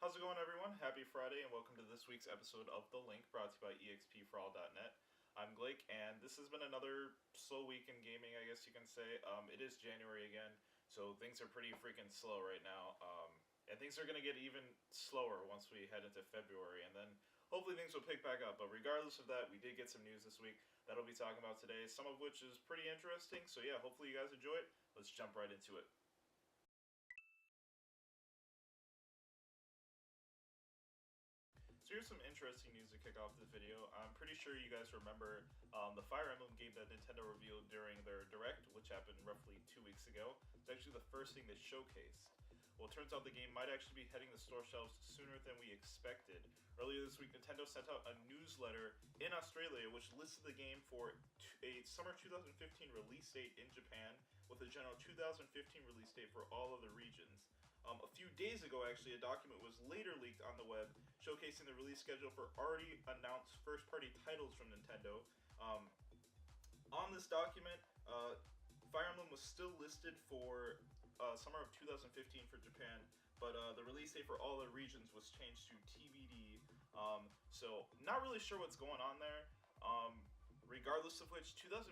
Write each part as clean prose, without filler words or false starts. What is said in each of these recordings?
How's it going, everyone? Happy Friday, and welcome to this week's episode of The Link, brought to you by expforall.net. I'm Blake, and this has been another slow week in gaming, I guess you can say. It is January again, so things are pretty freaking slow right now. And things are going to get even slower once we head into February, and then hopefully things will pick back up. But regardless of that, we did get some news this week that I'll be talking about today, some of which is pretty interesting. So yeah, hopefully you guys enjoy it. Let's jump right into it. So here's some interesting news to kick off this video. I'm pretty sure you guys remember the Fire Emblem game that Nintendo revealed during their Direct, which happened roughly 2 weeks ago. It's actually the first thing they showcased. Well, it turns out the game might actually be hitting the store shelves sooner than we expected. Earlier this week, Nintendo sent out a newsletter in Australia which listed the game for a summer 2015 release date in Japan, with a general 2015 release date for all of the regions. A few days ago, actually, a document was later leaked on the web showcasing the release schedule for already announced first-party titles from Nintendo. On this document, Fire Emblem was still listed for summer of 2015 for Japan, but the release date for all the regions was changed to TBD. So not really sure what's going on there. Regardless of which, 2015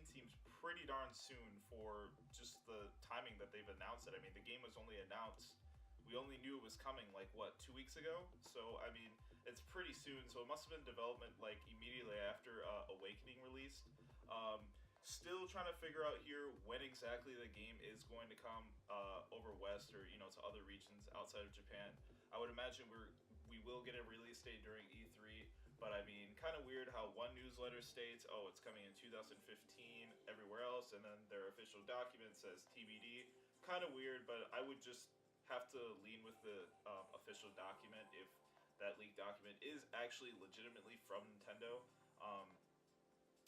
seems pretty darn soon for just the timing that they've announced it. I mean, the game was only announced, we only knew it was coming like, what, 2 weeks ago? So, I mean, it's pretty soon, so it must have been development like immediately after Awakening released. Still trying to figure out here when exactly the game is going to come over west, or to other regions outside of Japan. I would imagine we will get a release date during E3, but I mean, kind of weird how one newsletter states, oh, it's coming in 2015 everywhere else, and then their official document says TBD. Kind of weird, but I would just have to lean with the official document if that leaked document is actually legitimately from Nintendo.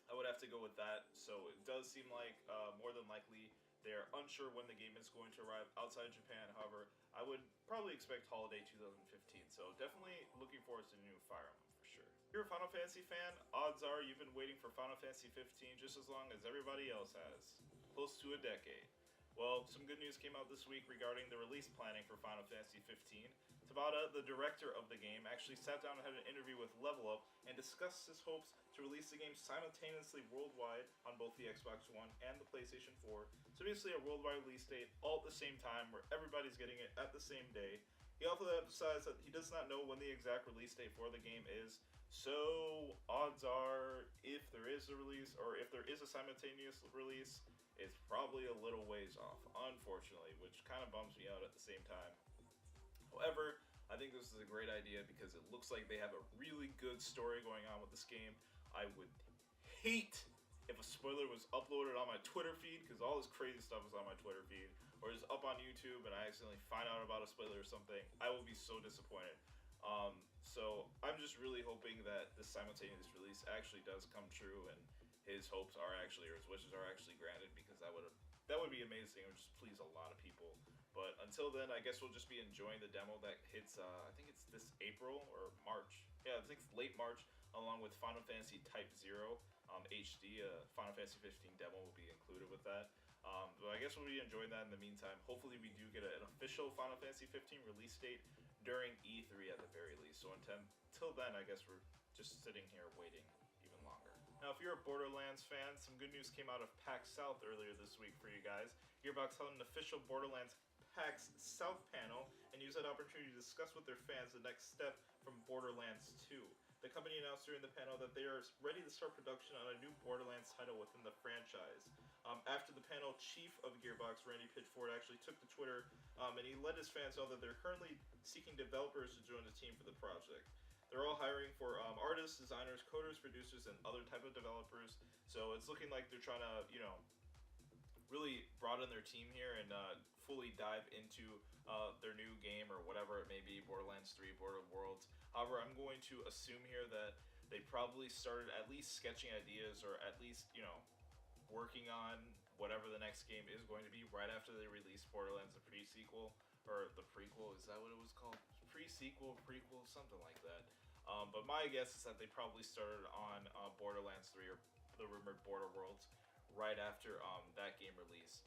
I would have to go with that. So it does seem like more than likely they're unsure when the game is going to arrive outside Japan. However, I would probably expect holiday 2015. So definitely looking forward to the new Fire Emblem for sure. If you're a Final Fantasy fan, odds are you've been waiting for Final Fantasy 15 just as long as everybody else has. Close to a decade. Well, some good news came out this week regarding the release planning for Final Fantasy 15. Tabata, the director of the game, actually sat down and had an interview with Level Up and discussed his hopes to release the game simultaneously worldwide on both the Xbox One and the PlayStation 4. So basically a worldwide release date all at the same time where everybody's getting it at the same day. He also emphasized that he does not know when the exact release date for the game is, so odds are if there is a release or if there is a simultaneous release, it's probably a little ways off, unfortunately, which kind of bums me out at the same time. However, I think this is a great idea because it looks like they have a really good story going on with this game. I would hate if a spoiler was uploaded on my Twitter feed, because all this crazy stuff is on my Twitter feed, or is up on YouTube and I accidentally find out about a spoiler or something. I will be so disappointed. So I'm just really hoping that this simultaneous release actually does come true and his hopes are actually, or his wishes are actually granted, because that would be amazing. It would just please a lot of people. But until then, I guess we'll just be enjoying the demo that hits, I think it's this April or March. Yeah, I think it's late March, along with Final Fantasy Type 0 HD. Final Fantasy 15 demo will be included with that. But I guess we'll be enjoying that in the meantime. Hopefully we do get an official Final Fantasy 15 release date during E3 at the very least. So until then, I guess we're just sitting here waiting even longer. Now, if you're a Borderlands fan, some good news came out of PAX South earlier this week for you guys. Gearbox held an official Borderlands PAX South panel and used that opportunity to discuss with their fans the next step from Borderlands 2. The company announced during the panel that they are ready to start production on a new Borderlands title within the franchise. After the panel, Chief of Gearbox, Randy Pitchford, actually took to Twitter and he let his fans know that they're currently seeking developers to join the team for the project. They're all hiring for artists, designers, coders, producers, and other type of developers. So it's looking like they're trying to, really broaden their team here and fully dive into their new game or whatever it may be, Borderlands 3, Border Worlds. However, I'm going to assume here that they probably started at least sketching ideas, or at least, working on whatever the next game is going to be right after they released Borderlands, the pre-sequel, or the prequel. Is that what it was called? Pre-sequel, prequel, something like that. But my guess is that they probably started on Borderlands 3 or the rumored Border Worlds right after that game release.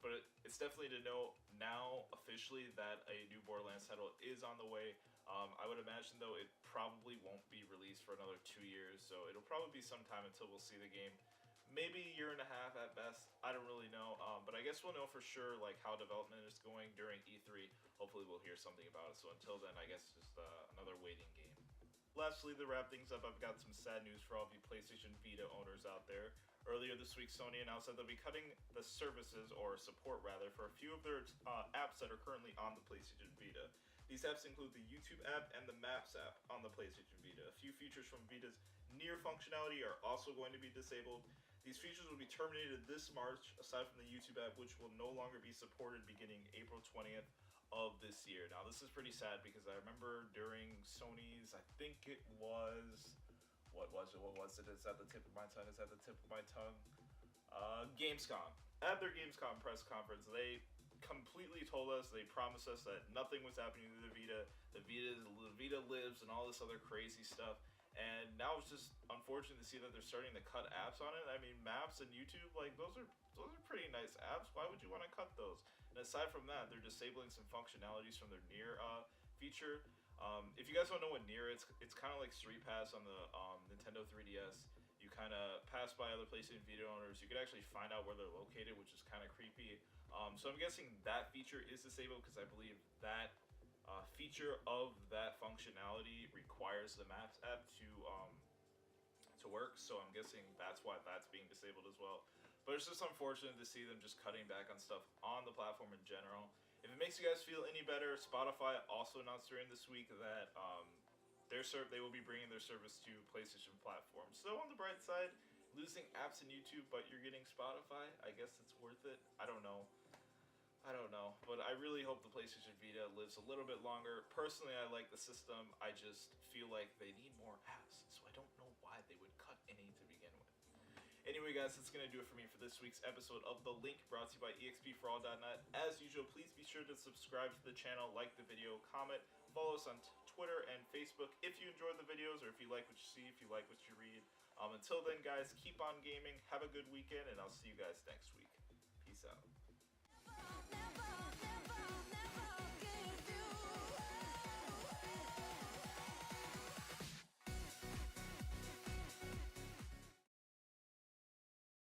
But it's definitely to know now officially that a new Borderlands title is on the way. I would imagine though it probably won't be released for another 2 years, so it'll probably be some time until we'll see the game. Maybe a year and a half at best. I don't really know, but I guess we'll know for sure like how development is going during E3. Hopefully we'll hear something about it. So until then, I guess just another waiting game. Lastly, to wrap things up, I've got some sad news for all of you PlayStation Vita owners out there. Earlier this week, Sony announced that they'll be cutting the services, or support rather, for a few of their apps that are currently on the PlayStation Vita. These apps include the YouTube app and the Maps app on the PlayStation Vita. A few features from Vita's near functionality are also going to be disabled. These features will be terminated this March, aside from the YouTube app, which will no longer be supported beginning April 20th of this year. Now, this is pretty sad because I remember during Sony's, I think it was, what was it? It's at the tip of my tongue. Gamescom. At their Gamescom press conference, they completely told us, they promised us that nothing was happening to the Vita. The Vita lives and all this other crazy stuff. And now it's just unfortunate to see that they're starting to cut apps on it. I mean, Maps and YouTube, like those are pretty nice apps. Why would you want to cut those? And aside from that, they're disabling some functionalities from their Near feature. If you guys don't know what Near is, it's kind of like Street Pass on the Nintendo 3DS. You kind of pass by other PlayStation Vita owners. You can actually find out where they're located, which is kind of creepy. So I'm guessing that feature is disabled because I believe that feature of that functionality requires the Maps app to work. So I'm guessing that's why that's being disabled as well. But it's just unfortunate to see them just cutting back on stuff on the platform in general. If it makes you guys feel any better, Spotify also announced during this week that they will be bringing their service to PlayStation platforms. So on the bright side, losing apps and YouTube, but you're getting Spotify, I guess it's worth it. I don't know, but I really hope the PlayStation Vita lives a little bit longer. Personally, I like the system. I just feel like they need more apps, so I don't know why they would cut any to begin with. Anyway, guys, that's going to do it for me for this week's episode of The Link, brought to you by expforall.net. As usual, please be sure to subscribe to the channel, like the video, comment, follow us on Twitter and Facebook if you enjoyed the videos, or if you like what you see, if you like what you read. Until then, guys, keep on gaming, have a good weekend, and I'll see you guys next week. Peace out.